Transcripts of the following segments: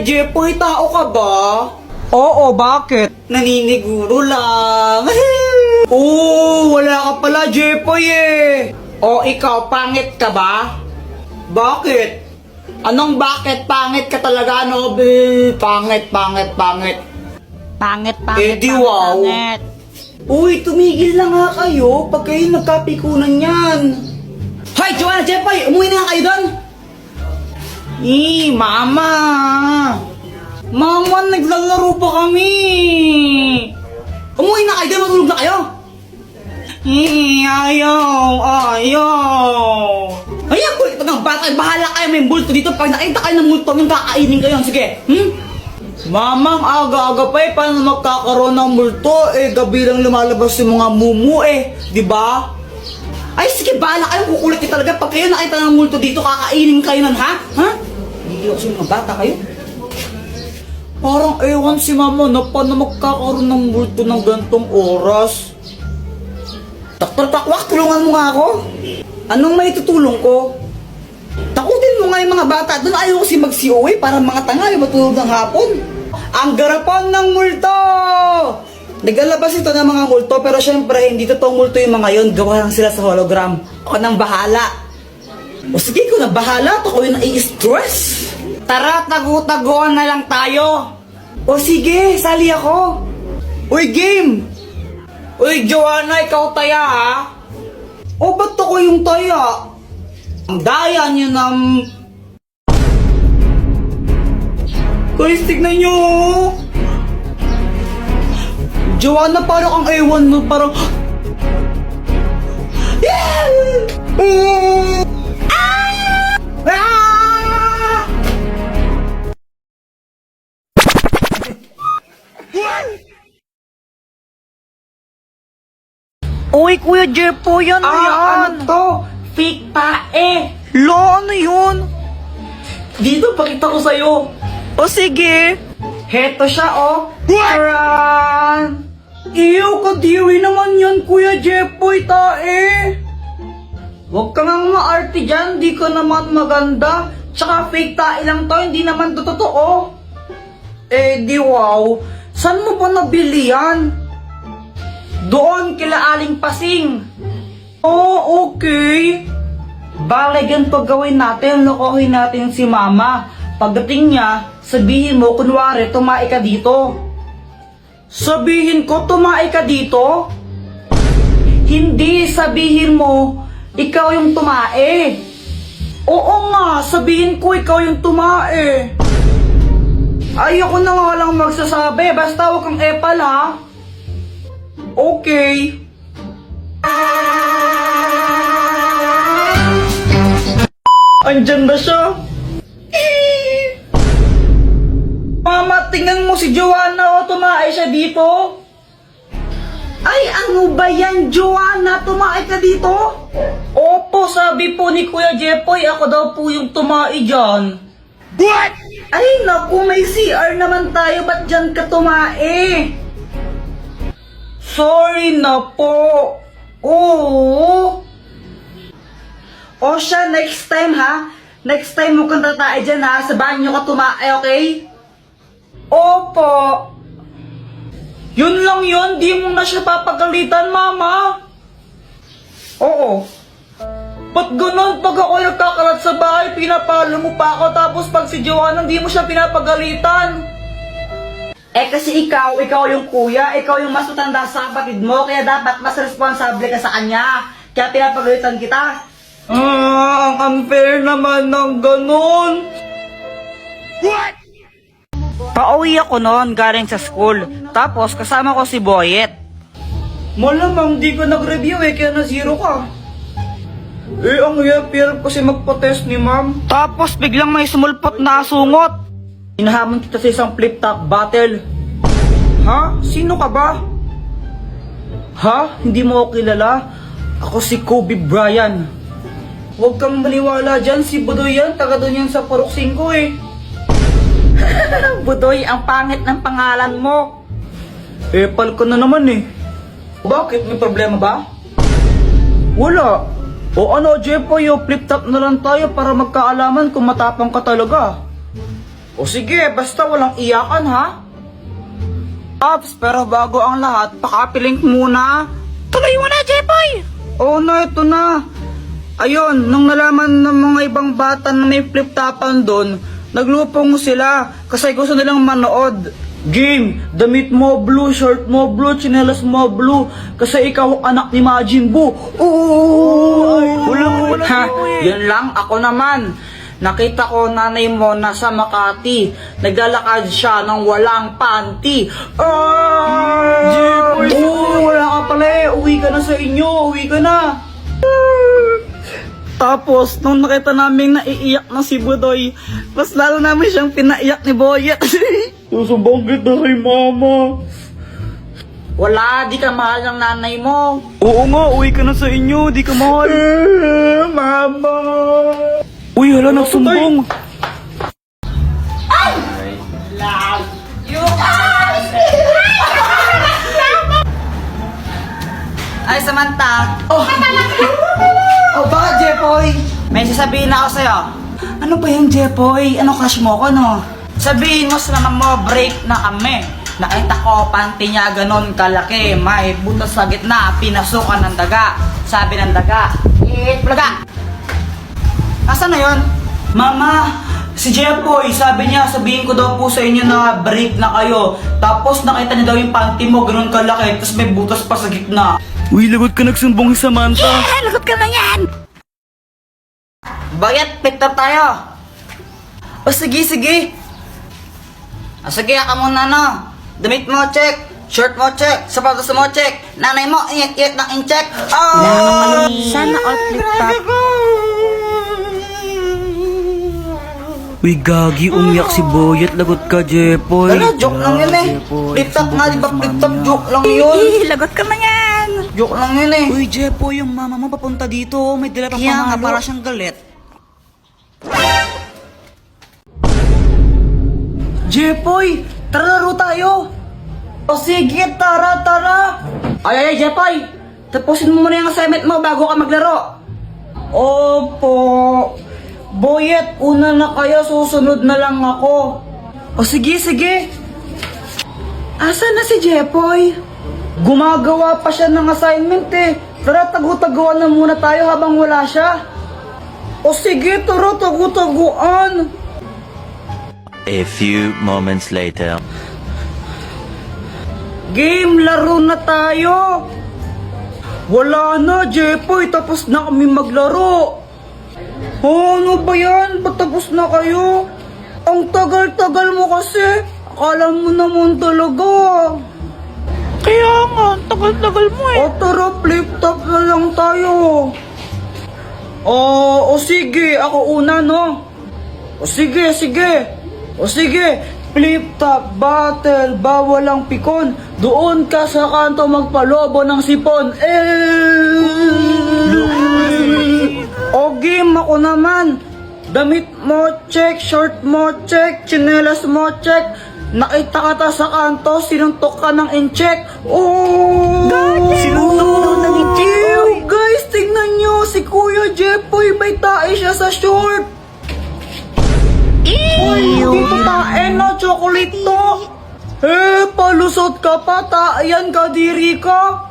Kuya Jepoy, tao ka ba? Oo, bakit? Naniniguro lang. Wala ka pala, Jepoy eh. O ikaw, pangit ka ba? Bakit? Anong bakit? Pangit ka talaga, no? Pangit. Pangit, di wow. pangit. Uy, tumigil na nga kayo pag kayo nagkapikunan yan. Hoy, Joanna, Jepoy, umuwi na nga kayo doon. Mama. Mama, naglalaro pa kami. Umuwi na kayo doon, matulog na kayo. Ayaw. Ayan, kulit ng bata, bahala kayo, may multo dito. Pag nakita kayo ng multo, yung kakainin kayo. Sige, Mamang, aga-aga pa eh, paano magkakaroon ng multo? Gabi lang lumalabas yung mga mumu di ba? Ay, sige, bahala kayo, kukulit kayo talaga. Pag kayo nakita ng multo dito, kakainin kayo nun, ha? Hindi ako sa mga bata kayo. Parang ewan si mama na paano magkakaroon ng multo ng gantong oras. Taktor takwak, tulungan mo nga ako. Anong may tutulong ko? Takutin mo nga yung mga bata. Doon ayaw kasi mag-COA para mga tanga yung matulog ng hapon. Ang garapan ng multo! Naglalabas ito ng mga multo pero syempre hindi totoong multo yung mga yon. Gawa lang sila sa hologram. Ako nang bahala. O sige, ko na bahala. Ako yung nai-stress. Tara, tagu-taguan na lang tayo. O sige, sali ako. Uy, game! Uy, Joanna, ikaw taya ha? O ba't ako yung taya? Ang daya niyo ng... Guys, tignan nyo! Joanna, parang ang ewan mo, parang... Uy, Kuya Jepoy, ano yan? Ano to? Fake tae! Lo, ano yun? Dito, pakita ko sa'yo. O sige. Heto siya, oh. Taran! Iyo, kadiri naman yan, Kuya Jepoy, tae. Huwag ka nga maarte dyan, di ka naman maganda. Tsaka fake tae lang to, hindi naman to totoo. Di wow. Saan mo ba nabili yan? Doon, kila Aling Pasing. Oh, okay. Bale, ganito gawin natin, lokohin natin si Mama. Pagdating niya, sabihin mo, kunwari, tumae ka dito. Sabihin ko, tumae ka dito? Hindi, sabihin mo, ikaw yung tumae. Oo nga, sabihin ko, ikaw yung tumae. Ayoko na nga lang magsasabi, basta huwag kang epal ha. Okay. Andyan na siya. Mama, tingnan mo si Joanna, tumae siya dito. Ay, ano ba yan, Joanna? Tumae ka dito? Opo, sabi po ni Kuya Jepoy, ako daw po yung tumae dyan. What? Ay, naku, may CR naman tayo, ba't dyan ka tumae? Sorry na po. Oo. O siya, next time ha. Next time mo kang tatae dyan ha. Sa banyo ka tumae, okay? Opo. Yun lang yun. Di mo na siya papagalitan, Mama. Oo. Ba't ganun? Pag ako nagkakalat sa bahay, pinapalo mo pa ako. Tapos pag si Joanna, di mo siya pinapagalitan. Kasi ikaw yung kuya, ikaw yung mas matanda sa kapatid mo, kaya dapat mas responsable ka sa kanya. Kaya pinapagalitan kita. Ang unfair naman ng ganun. What? Pauwi ako noon galing sa school. Tapos kasama ko si Boyet. Malamang di ka nag-review kaya na zero ka. Ang hirap kasi magpa-test ni ma'am. Tapos biglang may sumulpot na asungot. Hinahamon kita sa isang flip-top battle. Ha? Sino ka ba? Ha? Hindi mo ako kilala? Ako si Kobe Bryant. Huwag kang maniwala dyan, si Budoy yan, taga doon yan sa Purok 5 Budoy, ang pangit ng pangalan mo. Epal ko na naman Bakit? May problema ba? Wala. O ano, Jepoy, flip-top na lang tayo para magkaalaman kung matapang ka talaga. O sige, basta walang iyakan ha. Pops, pero bago ang lahat, pakapilink muna. Tuloy mo na, Jepoy! Oo na, ito na. Ayun, nung nalaman ng mga ibang bata na may flip-topan doon, naglupong sila kasi gusto nilang manood. Game, damit mo blue, shirt mo blue, tsinelas mo blue, kasi ikaw anak ni Majin Buu. Oo! Wala, Ha, Jepoy. yun lang, ako naman. Nakita ko nanay mo nasa Makati. Naglalakad siya ng walang panty. Jepoy, Oo, wala ka pala eh. Uwi ka na sa inyo. Uwi ka na. Tapos, nung nakita namin naiiyak na si Budoy, mas lalo namin siyang pinaiyak ni Boyet. Susubong kita kay mama. Wala, di ka mahal ng nanay mo. Oo nga, uwi ka na sa inyo, di ka mahal. Mama. Uy, hala, nagsumbong. Ay, Samantha. Oh, bakit, Jepoy? May sasabihin ako sa'yo. Ano ba yung Jepoy? Ano crush mo ko, no? Sabihin mo sa mama mo, break na kami. Nakita ko, panty niya ganon kalaki. May butas sa gitna, pinasukan ng daga. Sabi ng daga, blaga. Nasaan na yun? Mama, si Jepoy, sabi niya, sabihin ko daw po sa inyo na break na kayo. Tapos nakita niya daw yung panty mo, ganon kalaki. Tapos may butas pa sa gitna. Uy, lagot ka nagsumbong si Samantha. lagot ka na yan! Bayat, pick up tayo. O sige, sige. Sige, ka muna no. Damit mo, check. Shirt mo, check. Sapatos mo, check. Nanay mo, ingat-ingat ng in-check. Oh! Sana all flip-top. Uy, gagi, umiyak si Boyet. Lagot ka, Jepoy. Wala, joke lang yun eh. Flip-top nga, di ba? Flip-top, joke lang yun. lagot ka na yan! Joke lang yun eh. Uy, Jepoy, yung mama mo papunta dito. May dala pang Kaya nga, pamalo. para siyang galit. Jepoy, tara laro tayo. O sige, tara, tara. Ay, Jepoy. Tapusin mo muna yung assignment mo bago ka maglaro. Opo. Boyet, una na kayo, susunod na lang ako. O sige, sige. Asan na si Jepoy? Gumagawa pa siya ng assignment eh. Tara, tagu-taguan na muna tayo habang wala siya. O sige, tara, tagu-taguan. A few moments later. Game, laro na tayo. Wala na, Jepoy. Tapos na kami maglaro. Ano ba yan? Ba't tapos na kayo? Ang tagal-tagal mo kasi. Akala mo naman talaga. Kaya nga, tagal-tagal mo eh. O tara, flip-top na lang tayo. O sige, ako una, no? O sige, sige. O sige, flip-top battle, bawal ang pikon. Doon ka sa kanto magpalobo ng sipon. O game, ako naman. Damit mo, check. Short mo, check. Tsinelas mo, check. Nakita ka ta sa kanto, sinuntok ka ng in-check. Oh! Sinuntok daw ng in-check, Ew, guys, tingnan nyo. Si Kuya Jepoy, may tae siya sa short. Uy, dito tae na, chocolate to. Palusot ka pa, tae ka, diri ka.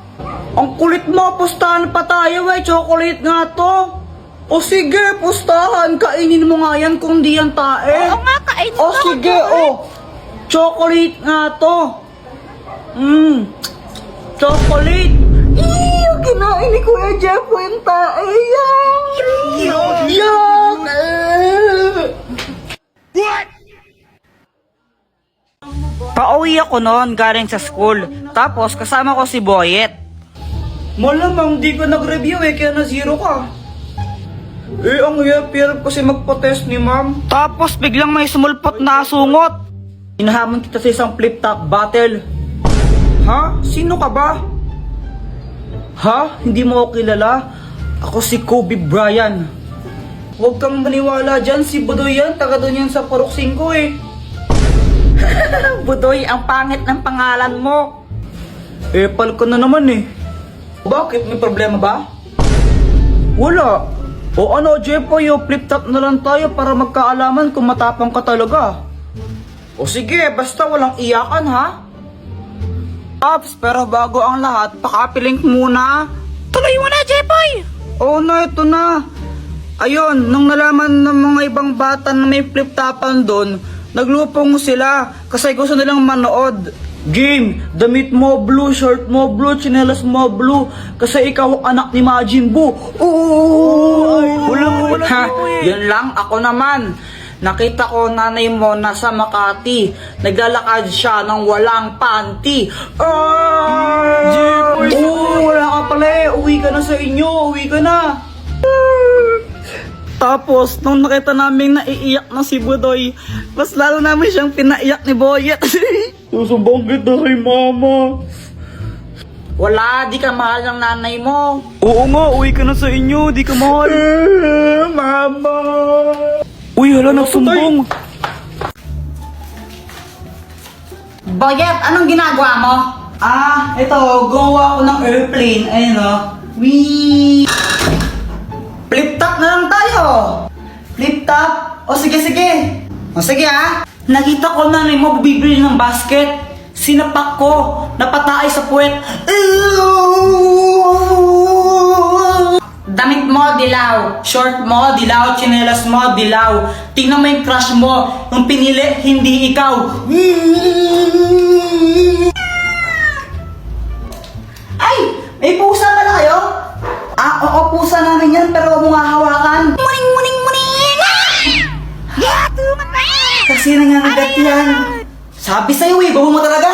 Ang kulit mo, pustahan pa tayo chocolate nga to. O sige, pustahan, kainin mo nga yan kung di yan tae. Oo nga, kainin O mo ako, sige, chocolate nga to. Chocolate. Ew, kinain ni Kuya Jepoy yung tae. Yuck! Yuck! Pauwi ako noon galing sa school. Tapos kasama ko si Boyet. Malamang di ka nag-review kaya na zero ka. Ang hirap kasi magpa-test ni ma'am. Tapos biglang may sumulpot na asungot. Inahamon kita sa isang flip-top battle. Ha? Sino ka ba? Ha? Hindi mo ako kilala? Ako si Kobe Bryant. Huwag kang maniwala dyan, si Budoy yan. Taga doon yan sa Purok 5 eh. Budoy, ang pangit ng pangalan mo. Pal ko na naman eh. Bakit? May problema ba? Wala. O ano, Jepoy, flip-top na lang tayo para magkaalaman kung matapang ka talaga. O sige, basta walang iyakan ha. Ops, pero bago ang lahat, pakapilink muna. Tuloy mo na, Jepoy! Oo na, ito na. Ayun, nung nalaman ng mga ibang bata na may flip-topan doon, naglupong sila kasi gusto nilang manood. Game, damit mo blue, shirt mo blue, tsinelas mo blue, kasi ikaw ang anak ni Majin Buu. Oo! Wala, Ha, eh. yun lang, ako naman. Nakita ko nanay mo nasa Makati. Naglalakad siya ng walang panty. Oo, wala ka pala eh. Uwi ka na sa inyo. Uwi ka na. Tapos, nung nakita namin naiiyak na si Budoy, mas lalo namin siyang pinaiyak ni Boyet. Susubong kita kay mama. Wala, di ka mahal ng nanay mo. Oo nga, uwi ka na sa inyo, di ka mahal. Mama. Uy, hala, nagsumbong. Boyet, anong ginagawa mo? Ah, ito, gawa ko ng airplane. Ayun o. Wee! Flip top na lang tayo. Flip top. O sige, sige. O sige ha. Nakita ko na mo bibili ng basket. Sinapak ko. Napatay sa puwet. Damit mo, dilaw. Short mo, dilaw. Tsinelas mo, dilaw. Tingnan mo yung crush mo. Yung pinili, hindi ikaw. Ay! May pusa pala kayo? Ah, oo, pusa namin yan, pero huwag mo nga hawakan. Muning, muning, muning! Yeah, tumat na! Kasi nangangagat yan. Sabi sa'yo eh, baho mo talaga.